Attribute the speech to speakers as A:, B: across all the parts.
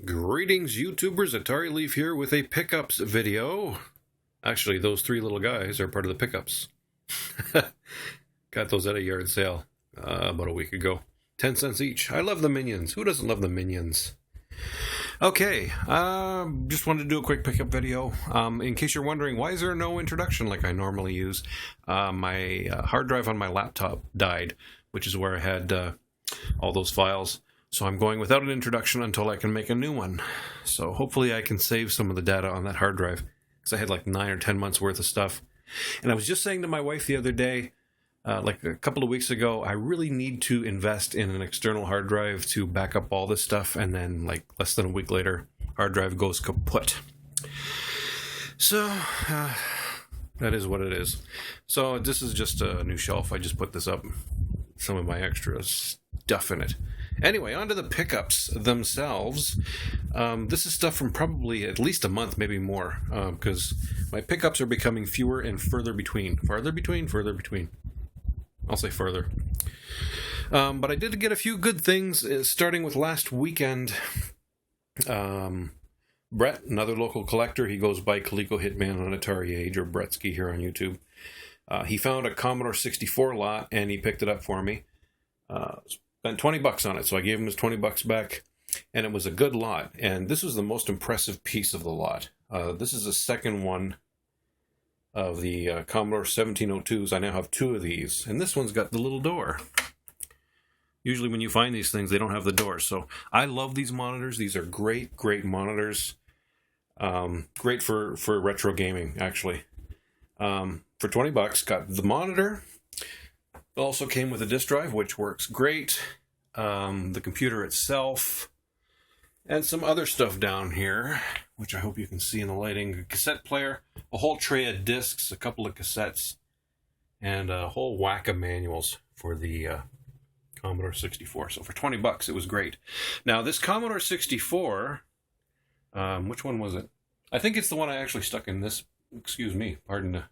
A: Greetings, YouTubers. AtariLeaf here with a pickups video. Actually, those three little guys are part of the pickups. Got those at a yard sale about a week ago. 10 cents each. I love the Minions. Who doesn't love the Minions? Okay, just wanted to do a quick pickup video. In case you're wondering, why is there no introduction like I normally use? My hard drive on my laptop died, which is where I had all those files. So I'm going without an introduction until I can make a new one. So hopefully I can save some of the data on that hard drive, because I had like 9 or 10 months worth of stuff. And I was just saying to my wife the other day, like a couple of weeks ago, I really need to invest in an external hard drive to back up all this stuff, and then like less than a week later, hard drive goes kaput. So that is what it is. So this is just a new shelf. I just put this up, some of my extra stuff in it. Anyway, on to the pickups themselves. This is stuff from probably at least a month, maybe more, because my pickups are becoming fewer and further between. Farther between. I'll say further. But I did get a few good things, starting with last weekend. Brett, another local collector, he goes by Coleco Hitman on Atari Age, or Bretsky here on YouTube. He found a Commodore 64 lot, and he picked it up for me. Spent $20 on it, so I gave him his $20 back, and it was a good lot. And this was the most impressive piece of the lot. This is the second one of the Commodore 1702s. I now have 2 of these, and this one's got the little door. Usually when you find these things, they don't have the door. So I love these monitors. These are great monitors. Great for retro gaming, actually. For $20, got the monitor. Also came with a disk drive, which works great. The computer itself, and some other stuff down here, which I hope you can see in the lighting. A cassette player, a whole tray of discs, a couple of cassettes, and a whole whack of manuals for the Commodore 64. So for $20, it was great. Now this Commodore 64, which one was it? I think it's the one I actually stuck in this. Excuse me, pardon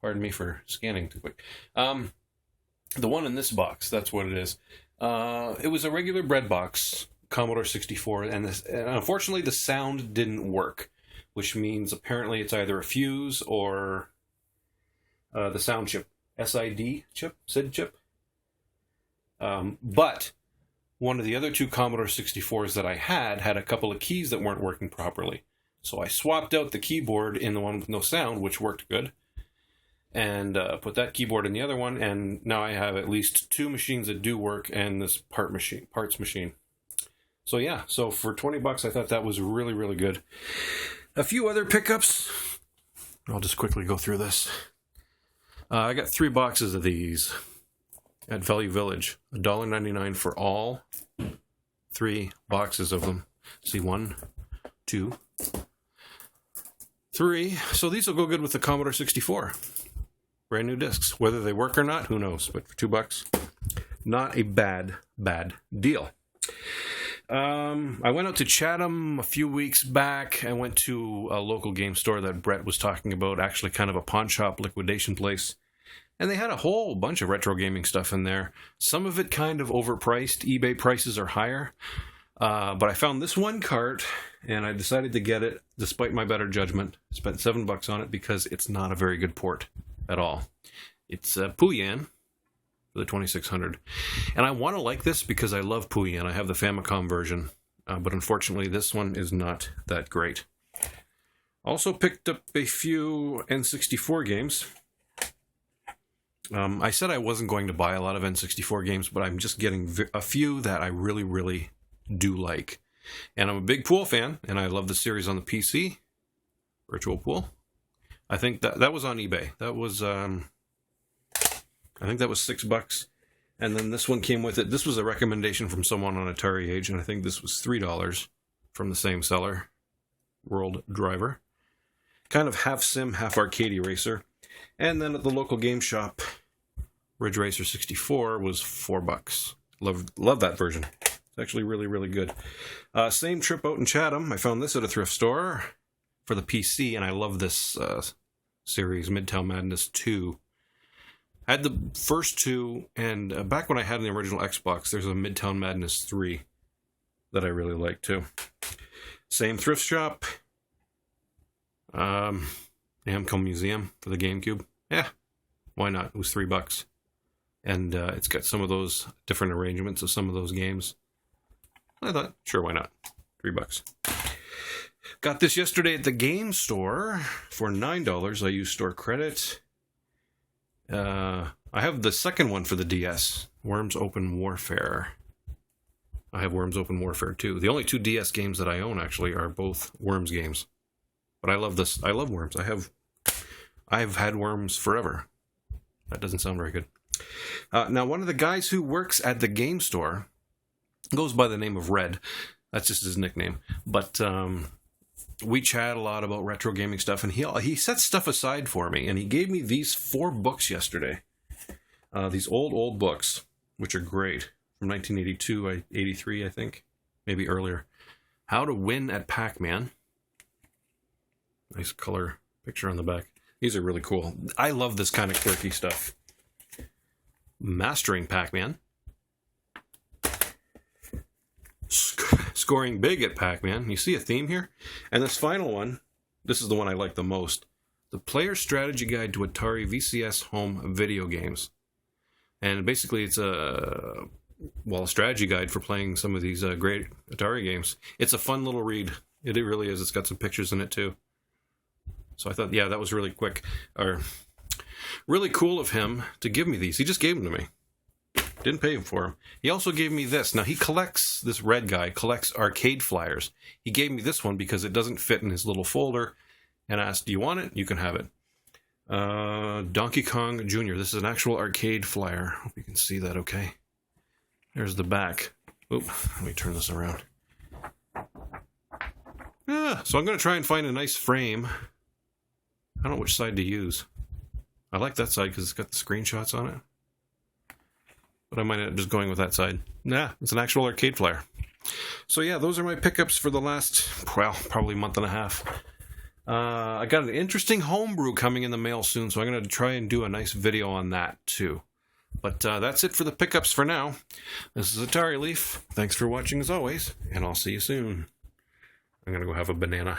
A: me for scanning too quick. The one in this box, that's what it is. It was a regular bread box, Commodore 64, and unfortunately the sound didn't work, which means apparently it's either a fuse or the sound chip, SID chip. But one of the other 2 Commodore 64s that I had a couple of keys that weren't working properly. So I swapped out the keyboard in the one with no sound, which worked good, and put that keyboard in the other one, and now I have at least 2 machines that do work and this parts machine. So yeah, so for $20, I thought that was really good. A few other pickups. I'll just quickly go through this. I got 3 boxes of these at Value Village. $1.99 for all 3 boxes of them. See, 1, 2, 3. So these will go good with the Commodore 64. Brand new discs. Whether they work or not, who knows? But for $2, not a bad deal. I went out to Chatham a few weeks back. I went to a local game store that Brett was talking about, actually kind of a pawn shop liquidation place. And they had a whole bunch of retro gaming stuff in there. Some of it kind of overpriced. eBay prices are higher. But I found this one cart, and I decided to get it despite my better judgment. Spent $7 on it because it's not a very good port at all. It's Puyan for the 2600. And I want to like this because I love Puyan. I have the Famicom version, but unfortunately this one is not that great. Also picked up a few N64 games. I said I wasn't going to buy a lot of N64 games, but I'm just getting a few that I really do like. And I'm a big Pool fan, and I love the series on the PC, Virtual Pool. I think that was on eBay. That was, I think that was $6. And then this one came with it. This was a recommendation from someone on Atari Age, and I think this was $3 from the same seller, World Driver. Kind of half sim, half arcade racer. And then at the local game shop, Ridge Racer 64 was $4. Love that version. It's actually really good. Same trip out in Chatham. I found this at a thrift store for the PC, and I love this series, Midtown Madness 2. I had the first 2, and back when I had the original Xbox, there's a Midtown Madness 3. that I really like too. Same thrift shop. Namco Museum for the GameCube. Yeah, why not? It was $3. And it's got some of those different arrangements of some of those games. I thought, sure, why not? $3. Got this yesterday at the game store for $9. I used store credit. I have the second one for the DS, Worms Open Warfare. I have Worms Open Warfare 2. The only 2 DS games that I own, actually, are both Worms games. But I love this. I love Worms. I've had Worms forever. That doesn't sound very good. Now, one of the guys who works at the game store goes by the name of Red. That's just his nickname. But we chat a lot about retro gaming stuff, and he set stuff aside for me, and he gave me these 4 books yesterday. These old books, which are great. From 1982, 83, I think. Maybe earlier. How to Win at Pac-Man. Nice color picture on the back. These are really cool. I love this kind of quirky stuff. Mastering Pac-Man. Scoring Big at Pac-Man. You see a theme here? And this final one, this is the one I like the most. The Player Strategy Guide to Atari VCS Home Video Games. And basically it's a strategy guide for playing some of these great Atari games. It's a fun little read. It really is. It's got some pictures in it too. So I thought, yeah, that was really quick. Or really cool of him to give me these. He just gave them to me. Didn't pay him for them. He also gave me this. Now, this Red guy collects arcade flyers. He gave me this one because it doesn't fit in his little folder. And asked, do you want it? You can have it. Donkey Kong Jr. This is an actual arcade flyer. Hope you can see that okay. There's the back. Oop, let me turn this around. So I'm going to try and find a nice frame. I don't know which side to use. I like that side because it's got the screenshots on it. But I might end up just going with that side. Nah, it's an actual arcade flyer. So yeah, those are my pickups for the last, probably month and a half. I got an interesting homebrew coming in the mail soon, so I'm going to try and do a nice video on that too. But that's it for the pickups for now. This is AtariLeaf. Thanks for watching as always, and I'll see you soon. I'm going to go have a banana.